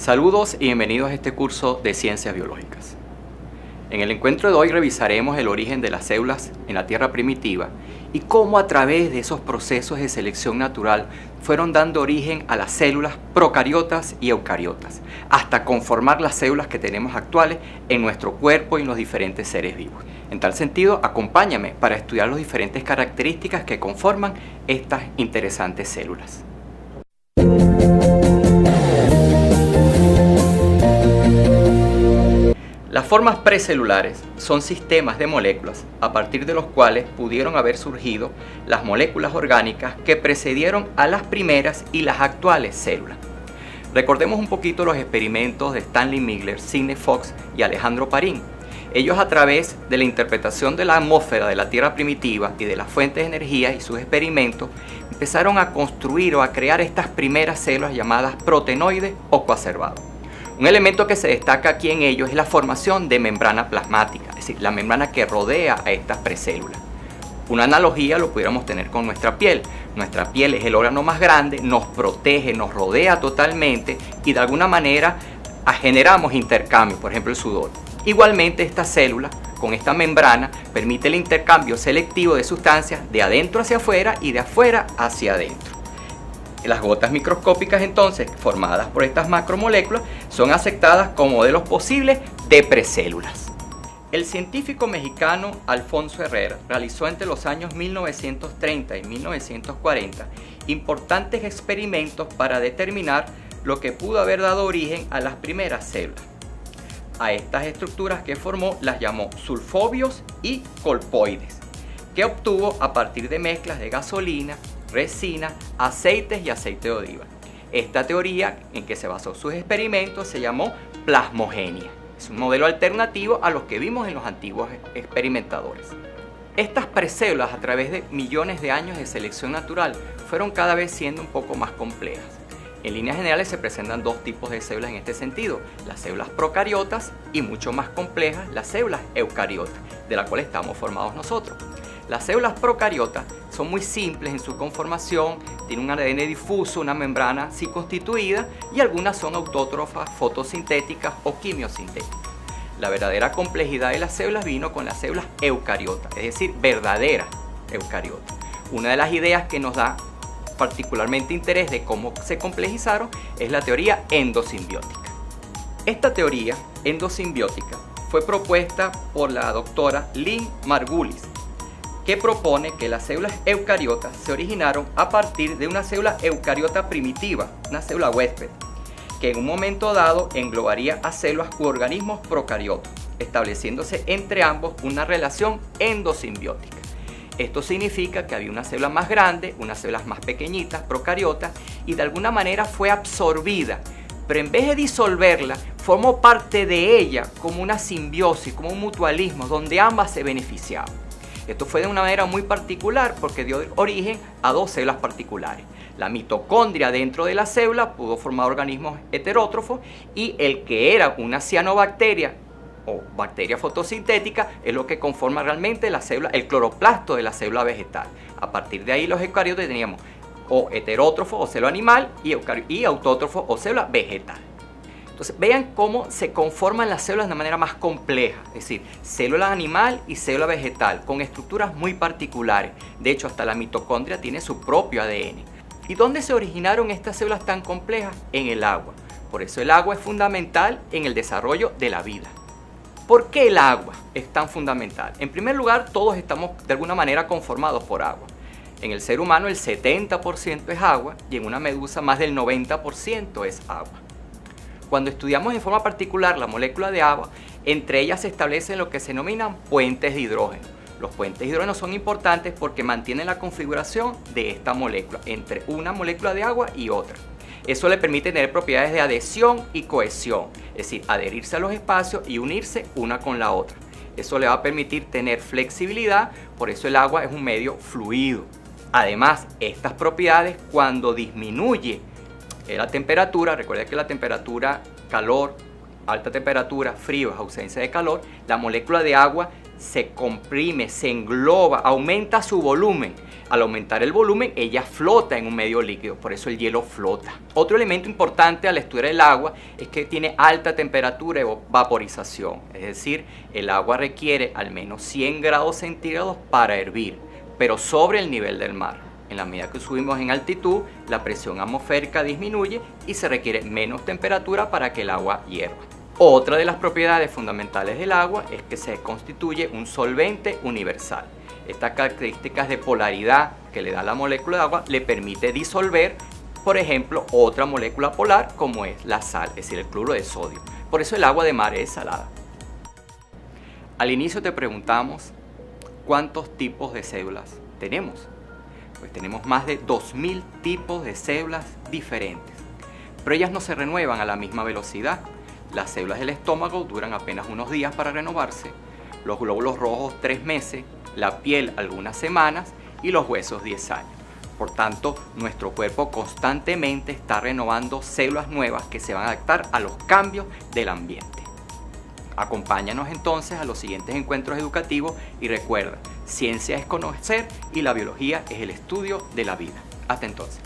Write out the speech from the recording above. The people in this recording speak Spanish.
Saludos y bienvenidos a este curso de Ciencias Biológicas. En el encuentro de hoy revisaremos el origen de las células en la Tierra primitiva y cómo a través de esos procesos de selección natural fueron dando origen a las células procariotas y eucariotas, hasta conformar las células que tenemos actuales en nuestro cuerpo y en los diferentes seres vivos. En tal sentido, acompáñame para estudiar las diferentes características que conforman estas interesantes células. Las formas precelulares son sistemas de moléculas a partir de los cuales pudieron haber surgido las moléculas orgánicas que precedieron a las primeras y las actuales células. Recordemos un poquito los experimentos de Stanley Miller, Sidney Fox y Alejandro Parín. Ellos, a través de la interpretación de la atmósfera de la Tierra primitiva y de las fuentes de energía y sus experimentos, empezaron a construir o a crear estas primeras células llamadas protenoides o coacervados. Un elemento que se destaca aquí en ellos es la formación de membrana plasmática, es decir, la membrana que rodea a estas precélulas. Una analogía lo pudiéramos tener con nuestra piel. Nuestra piel es el órgano más grande, nos protege, nos rodea totalmente y de alguna manera generamos intercambio, por ejemplo el sudor. Igualmente esta célula con esta membrana permite el intercambio selectivo de sustancias de adentro hacia afuera y de afuera hacia adentro. Las gotas microscópicas entonces, formadas por estas macromoléculas, son aceptadas como modelos posibles de precélulas. El científico mexicano Alfonso Herrera realizó entre los años 1930 y 1940 importantes experimentos para determinar lo que pudo haber dado origen a las primeras células. A estas estructuras que formó las llamó sulfobios y colpoides, que obtuvo a partir de mezclas de gasolina, resina, aceites y aceite de oliva. Esta teoría en que se basó sus experimentos se llamó plasmogenia. Es un modelo alternativo a los que vimos en los antiguos experimentadores. Estas precélulas, a través de millones de años de selección natural, fueron cada vez siendo un poco más complejas. En líneas generales se presentan dos tipos de células en este sentido: las células procariotas y, mucho más complejas, las células eucariotas, de las cuales estamos formados nosotros. Las células procariotas son muy simples en su conformación, tienen un ADN difuso, una membrana así constituida, y algunas son autótrofas, fotosintéticas o quimiosintéticas. La verdadera complejidad de las células vino con las células eucariotas, es decir, verdaderas eucariotas. Una de las ideas que nos da particularmente interés de cómo se complejizaron es la teoría endosimbiótica. Esta teoría endosimbiótica fue propuesta por la doctora Lynn Margulis, que propone que las células eucariotas se originaron a partir de una célula eucariota primitiva, una célula huésped, que en un momento dado englobaría a células u organismos procariotas, estableciéndose entre ambos una relación endosimbiótica. Esto significa que había una célula más grande, unas células más pequeñitas, procariotas, y de alguna manera fue absorbida, pero en vez de disolverla, formó parte de ella como una simbiosis, como un mutualismo, donde ambas se beneficiaban. Esto fue de una manera muy particular porque dio origen a dos células particulares. La mitocondria dentro de la célula pudo formar organismos heterótrofos, y el que era una cianobacteria o bacteria fotosintética es lo que conforma realmente la célula, el cloroplasto de la célula vegetal. A partir de ahí los eucariotas teníamos o heterótrofo o célula animal y autótrofo o célula vegetal. Entonces vean cómo se conforman las células de una manera más compleja, es decir, célula animal y célula vegetal con estructuras muy particulares. De hecho, hasta la mitocondria tiene su propio ADN. ¿Y dónde se originaron estas células tan complejas? En el agua. Por eso el agua es fundamental en el desarrollo de la vida. ¿Por qué el agua es tan fundamental? En primer lugar, todos estamos de alguna manera conformados por agua. En el ser humano el 70% es agua y en una medusa más del 90% es agua. Cuando estudiamos en forma particular la molécula de agua, entre ellas se establecen lo que se denominan puentes de hidrógeno. Los puentes de hidrógeno son importantes porque mantienen la configuración de esta molécula entre una molécula de agua y otra. Eso le permite tener propiedades de adhesión y cohesión, es decir, adherirse a los espacios y unirse una con la otra. Eso le va a permitir tener flexibilidad, por eso el agua es un medio fluido. Además, estas propiedades, cuando disminuye la temperatura, recuerda que la temperatura, calor, alta temperatura, frío es ausencia de calor, la molécula de agua se comprime, se engloba, aumenta su volumen. Al aumentar el volumen, ella flota en un medio líquido, por eso el hielo flota. Otro elemento importante al estudiar el agua es que tiene alta temperatura de vaporización, es decir, el agua requiere al menos 100 grados centígrados para hervir, pero sobre el nivel del mar. En la medida que subimos en altitud, la presión atmosférica disminuye y se requiere menos temperatura para que el agua hierva. Otra de las propiedades fundamentales del agua es que se constituye un solvente universal. Estas características de polaridad que le da la molécula de agua le permite disolver, por ejemplo, otra molécula polar como es la sal, es decir, el cloruro de sodio. Por eso el agua de mar es salada. Al inicio te preguntamos cuántos tipos de células tenemos. Pues tenemos más de 2000 tipos de células diferentes, pero ellas no se renuevan a la misma velocidad. Las células del estómago duran apenas unos días para renovarse, los glóbulos rojos 3 meses, la piel algunas semanas y los huesos 10 años. Por tanto, nuestro cuerpo constantemente está renovando células nuevas que se van a adaptar a los cambios del ambiente. Acompáñanos entonces a los siguientes encuentros educativos y recuerda, ciencia es conocer y la biología es el estudio de la vida. Hasta entonces.